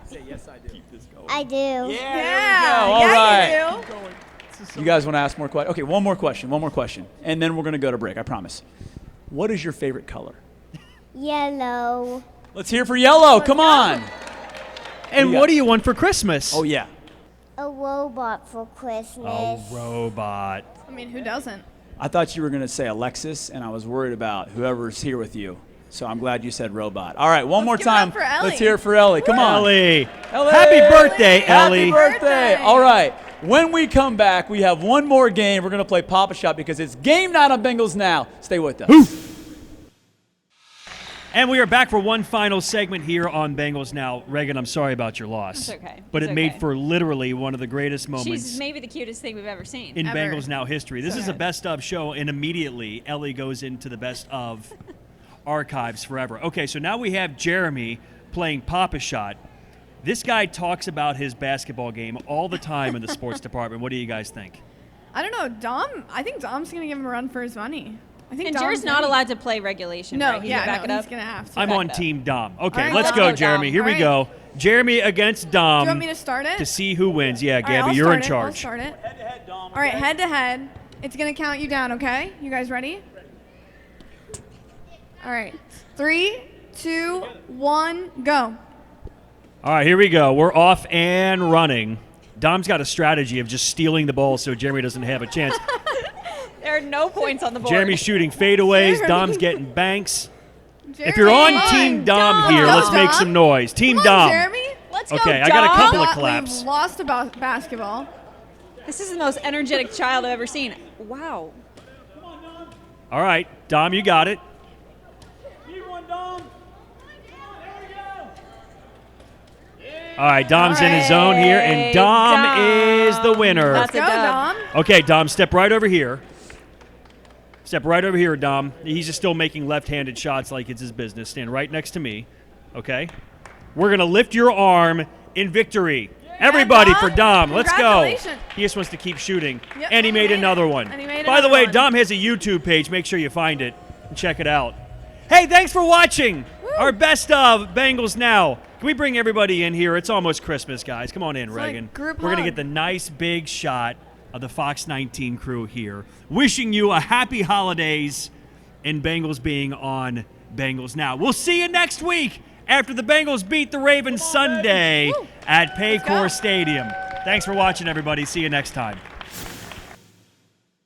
Speaker 3: Say yes, I do. Keep this going.
Speaker 7: I do.
Speaker 3: Yeah,
Speaker 6: Yeah,
Speaker 3: there we go. All
Speaker 6: yeah,
Speaker 3: right.
Speaker 6: you do.
Speaker 3: You guys want to ask more questions? Okay, one more question, and then we're going to go to break, I promise. What is your favorite color?
Speaker 7: Yellow.
Speaker 3: Let's hear for yellow. Come on.
Speaker 2: And what do you want for Christmas?
Speaker 3: Oh, yeah.
Speaker 7: A robot for Christmas.
Speaker 2: A robot.
Speaker 6: I mean, who doesn't?
Speaker 3: I thought you were going to say Alexis, and I was worried about whoever's here with you. So I'm glad you said robot. All right, one more
Speaker 6: give it
Speaker 3: time.
Speaker 6: up for Ellie.
Speaker 3: Let's hear it for Ellie. Come on.
Speaker 2: Ellie.
Speaker 3: Ellie.
Speaker 2: Happy birthday, Ellie.
Speaker 3: Happy birthday. All right. When we come back, we have one more game. We're going to play Papa Shot because it's game night on Bengals Now. Stay with us.
Speaker 2: And we are back for one final segment here on Bengals Now. Reagan, I'm sorry about your loss.
Speaker 8: It's okay.
Speaker 2: But
Speaker 8: It's
Speaker 2: it made
Speaker 8: okay.
Speaker 2: for literally one of the greatest moments
Speaker 8: She's maybe the cutest thing we've ever seen.
Speaker 2: in
Speaker 8: Ever.
Speaker 2: Bengals Now history. This is a best of show, and immediately Ellie goes into the best of archives forever. Okay, so now we have Jeremy playing Papa Shot. This guy talks about his basketball game all the time in the sports department. What do you guys think?
Speaker 6: I don't know. I think Dom's going to give him a run for his money. I think
Speaker 8: And
Speaker 6: Dom's
Speaker 8: Jared's not
Speaker 6: ready.
Speaker 8: allowed to play regulation.
Speaker 6: No,
Speaker 8: right? He's
Speaker 6: yeah,
Speaker 8: gonna back it up.
Speaker 6: he's going to have to.
Speaker 2: I'm
Speaker 8: back
Speaker 2: on
Speaker 8: it up.
Speaker 2: Team Dom. Okay,
Speaker 6: All right,
Speaker 2: let's
Speaker 6: let's
Speaker 2: go,
Speaker 6: go,
Speaker 2: Jeremy.
Speaker 6: Dom.
Speaker 2: Here
Speaker 6: All
Speaker 2: we
Speaker 6: right.
Speaker 2: go. Jeremy against Dom.
Speaker 6: Do you want me to start it?
Speaker 2: To see who wins. Yeah,
Speaker 6: All right,
Speaker 2: Gabby,
Speaker 6: I'll
Speaker 2: you're
Speaker 6: start
Speaker 2: in
Speaker 6: it.
Speaker 2: charge.
Speaker 6: I'll start it.
Speaker 3: Head to head, Dom.
Speaker 6: All right, head to head. It's going to count you down, okay? You guys ready? All right. 3, 2, 1, go.
Speaker 2: All right, here we go. We're off and running. Dom's got a strategy of just stealing the ball so Jeremy doesn't have a chance.
Speaker 8: There are no points on the board.
Speaker 2: Jeremy's shooting fadeaways.
Speaker 6: Jeremy.
Speaker 2: Dom's getting banks.
Speaker 6: Jeremy.
Speaker 2: If you're on
Speaker 6: Come
Speaker 2: Team Dom
Speaker 6: Dom.
Speaker 2: here,
Speaker 6: Go,
Speaker 2: let's make
Speaker 6: Dom.
Speaker 2: some noise. Team
Speaker 6: Come on,
Speaker 2: Dom.
Speaker 6: Jeremy.
Speaker 8: Let's go,
Speaker 2: Okay, I got a
Speaker 8: Dom.
Speaker 2: couple of
Speaker 6: We've
Speaker 2: claps.
Speaker 6: lost about basketball.
Speaker 8: This is the most energetic child I've ever seen. Wow.
Speaker 2: All right, Dom, you got it. All right, Dom's in his zone here, and Dom is the winner.
Speaker 8: That's
Speaker 6: Go,
Speaker 8: a dub.
Speaker 6: Dom.
Speaker 2: Okay, Dom, step right over here. Step right over here, Dom. He's just still making left-handed shots like it's his business. Stand right next to me, okay? We're going to lift your arm in victory. Everybody
Speaker 6: Dom.
Speaker 2: for Dom. Let's go.
Speaker 6: Congratulations.
Speaker 2: He just wants to keep shooting.
Speaker 6: Yep,
Speaker 2: And he made another one.
Speaker 6: And he made
Speaker 2: By the
Speaker 6: another
Speaker 2: way,
Speaker 6: one.
Speaker 2: Dom has a YouTube page. Make sure you find it and check it out. Hey, thanks for watching our best of Bengals Now. Can we bring everybody in here? It's almost Christmas, guys. Come on in,
Speaker 6: like
Speaker 2: Reagan.
Speaker 6: group
Speaker 2: We're going to
Speaker 6: hug.
Speaker 2: get the nice big shot of the FOX19 crew here. Wishing you a happy holidays and Bengals being on Bengals Now. We'll see you next week after the Bengals beat the Ravens Sunday at Paycor Stadium. Thanks for watching, everybody. See you next time.